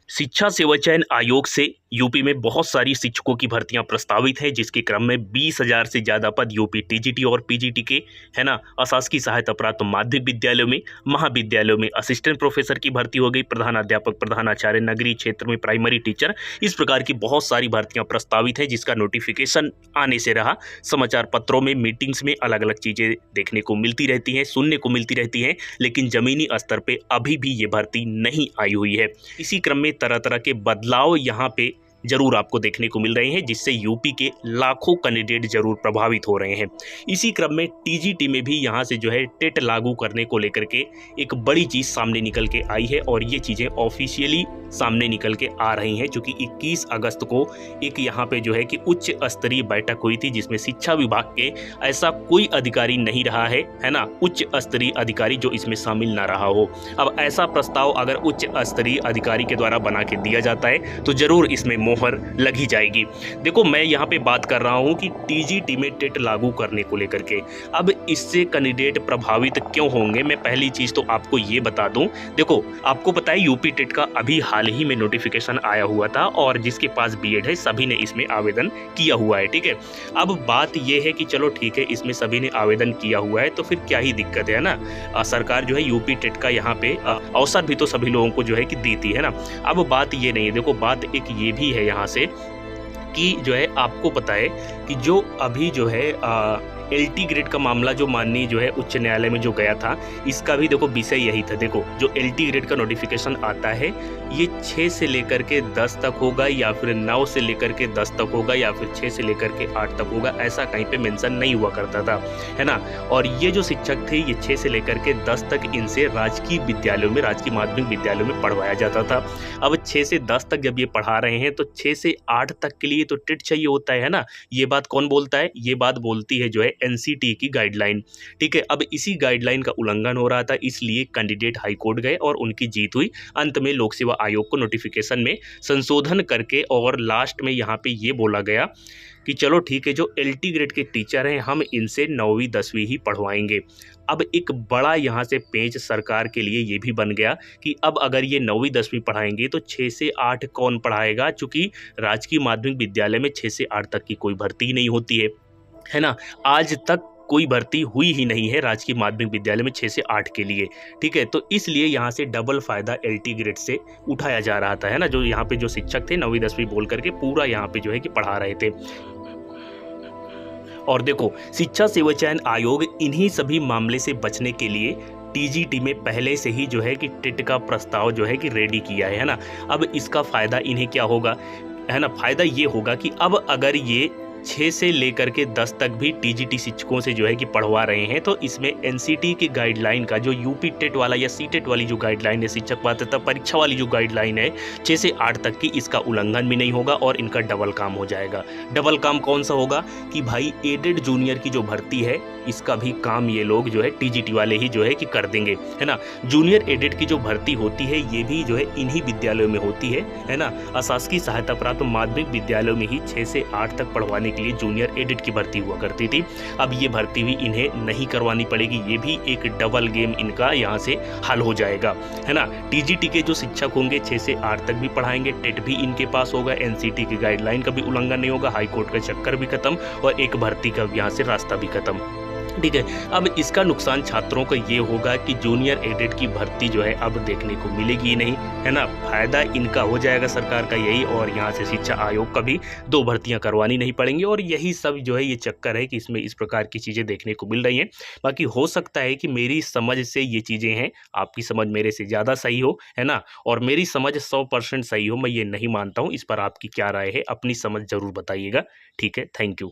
शिक्षा सेवा चयन आयोग से यूपी में बहुत सारी शिक्षकों की भर्तियां प्रस्तावित हैं, जिसके क्रम में 20,000 से ज़्यादा पद यूपी टीजीटी और पीजीटी के, है ना, अशासकीय सहायता प्राप्त माध्यमिक विद्यालयों में, महाविद्यालयों में असिस्टेंट प्रोफेसर की भर्ती हो गई, प्रधानाध्यापक, प्रधानाचार्य, नगरीय क्षेत्र में प्राइमरी टीचर, इस प्रकार की बहुत सारी भर्तियां प्रस्तावित हैं, जिसका नोटिफिकेशन आने से रहा। समाचार पत्रों में, मीटिंग्स में अलग अलग चीज़ें देखने को मिलती रहती हैं, सुनने को मिलती रहती हैं, लेकिन ज़मीनी स्तर पर अभी भी ये भर्ती नहीं आई हुई है। इसी क्रम में तरह तरह के बदलाव यहाँ पे जरूर आपको देखने को मिल रहे हैं, जिससे यूपी के लाखों कैंडिडेट जरूर प्रभावित हो रहे हैं। इसी क्रम में टीजीटी में भी यहाँ से जो है टेट लागू करने को लेकर के एक बड़ी चीज़ सामने निकल के आई है, और ये चीज़ें ऑफिशियली सामने निकल के आ रही हैं, क्योंकि 21 अगस्त को एक यहाँ पे जो है कि उच्च स्तरीय बैठक हुई थी, जिसमें शिक्षा विभाग के ऐसा कोई अधिकारी नहीं रहा है ना, उच्च स्तरीय अधिकारी जो इसमें शामिल ना रहा हो। अब ऐसा प्रस्ताव अगर उच्च स्तरीय अधिकारी के द्वारा बना के दिया जाता है तो जरूर इसमें मोहर लगी जाएगी। देखो, मैं यहाँ पे बात कर रहा हूँ कि टीजीटी में टेट लागू करने को लेकर के अब इससे कैंडिडेट प्रभावित क्यों होंगे। मैं पहली चीज तो आपको ये बता दूं, देखो आपको पता है यूपी टेट का अभी हाल ही में नोटिफिकेशन आया हुआ था, और जिसके पास बीएड है सभी ने इसमें आवेदन किया हुआ है, ठीक है। अब बात यह है कि चलो ठीक है, इसमें सभी ने आवेदन किया हुआ है तो फिर क्या ही दिक्कत है ना। सरकार जो है यूपी टेट का यहाँ पे अवसर भी तो सभी लोगों को जो है कि देती है ना। अब बात ये नहीं है, देखो बात एक ये भी है यहाँ से कि जो है आपको पता है कि जो अभी जो है एलटी ग्रेड का मामला जो माननीय जो है उच्च न्यायालय में जो गया था, इसका भी देखो विषय यही था। देखो जो एलटी ग्रेड का नोटिफिकेशन आता है ये 6 से लेकर के 10 तक होगा, या फिर 9 से लेकर के 10 तक होगा, या फिर 6 से लेकर के 8 तक होगा, ऐसा कहीं पे मेंशन नहीं हुआ करता था, है ना। और ये जो शिक्षक थे ये 6 से लेकर के 10 तक इनसे राजकीय विद्यालयों में, राजकीय माध्यमिक विद्यालयों में पढ़वाया जाता था। अब 6 से 10 तक जब ये पढ़ा रहे हैं तो 6 से 8 तक के लिए तो टेट चाहिए होता है ना। ये बात कौन बोलता है? ये बात बोलती है जो है एनसीटी की गाइडलाइन, ठीक है। अब इसी गाइडलाइन का उल्लंघन हो रहा था, इसलिए कैंडिडेट हाई कोर्ट गए और उनकी जीत हुई। अंत में लोक सेवा आयोग को नोटिफिकेशन में संशोधन करके और लास्ट में यहाँ पे ये बोला गया कि चलो ठीक है, जो एलटी ग्रेड के टीचर हैं हम इनसे 9वीं 10वीं ही पढ़वाएंगे। अब एक बड़ा यहाँ से पेंच सरकार के लिए ये भी बन गया कि अब अगर ये 9वीं 10वीं पढ़ाएंगे तो 6 से 8 कौन पढ़ाएगा, चूंकि राजकीय माध्यमिक विद्यालय में 6 से 8 तक की कोई भर्ती नहीं होती है ना। आज तक कोई भर्ती हुई ही नहीं है राजकीय माध्यमिक विद्यालय में 6 से 8 के लिए, ठीक है। तो इसलिए यहाँ से डबल फायदा एलटी ग्रेड से उठाया जा रहा था, है ना। जो यहाँ पे जो शिक्षक थे 9वीं 10वीं बोल करके पूरा यहाँ पे जो है कि पढ़ा रहे थे। और देखो, शिक्षा सेवा चयन आयोग इन्हीं सभी मामले से बचने के लिए टीजीटी में पहले से ही जो है कि टेट का प्रस्ताव जो है कि रेडी किया है ना। अब इसका फायदा इन्हें क्या होगा, है ना, फायदा ये होगा कि अब अगर ये 6 से लेकर के 10 तक भी टीजीटी शिक्षकों से जो है कि पढ़वा रहे हैं, तो इसमें एनसीटी की गाइडलाइन का जो यूपी टेट वाला या सीटेट वाली जो गाइडलाइन है, शिक्षक पात्रता परीक्षा वाली जो गाइडलाइन है 6 से 8 तक की, इसका उल्लंघन भी नहीं होगा और इनका डबल काम हो जाएगा। डबल काम कौन सा होगा कि भाई एडेड जूनियर की जो भर्ती है इसका भी काम ये लोग जो है टीजीटी वाले ही जो है कि कर देंगे, है ना। जूनियर एडेड की जो भर्ती होती है ये भी जो है इन्हीं विद्यालयों में होती है ना। अशासकीय सहायता प्राप्त माध्यमिक विद्यालयों में ही 6 से 8 तक पढ़वाने के लिए जूनियर एडिट की भर्ती हुआ करती थी। अब ये भर्ती भी इन्हें नहीं करवानी पड़ेगी, ये भी एक डबल गेम इनका यहाँ से हल हो जाएगा, है ना। टीजीटी के जो शिक्षक होंगे 6 से 8 तक भी पढ़ाएंगे, टेट भी इनके पास होगा, एनसीटी की गाइडलाइन का भी उल्लंघन नहीं होगा, हाईकोर्ट का चक्कर भी खत्म और एक भर्ती का यहाँ से रास्ता भी खत्म, ठीक है। अब इसका नुकसान छात्रों का ये होगा कि जूनियर एडेड की भर्ती जो है अब देखने को मिलेगी ही नहीं, है ना। फायदा इनका हो जाएगा सरकार का यही, और यहाँ से शिक्षा आयोग का भी 2 भर्तियां करवानी नहीं पड़ेंगी, और यही सब जो है ये चक्कर है कि इसमें इस प्रकार की चीज़ें देखने को मिल रही हैं। बाकी हो सकता है कि मेरी समझ से ये चीज़ें हैं, आपकी समझ मेरे से ज़्यादा सही हो, है ना, और मेरी समझ 100% सही हो, मैं ये नहीं मानता हूँ। इस पर आपकी क्या राय है, अपनी समझ जरूर बताइएगा, ठीक है। Thank you.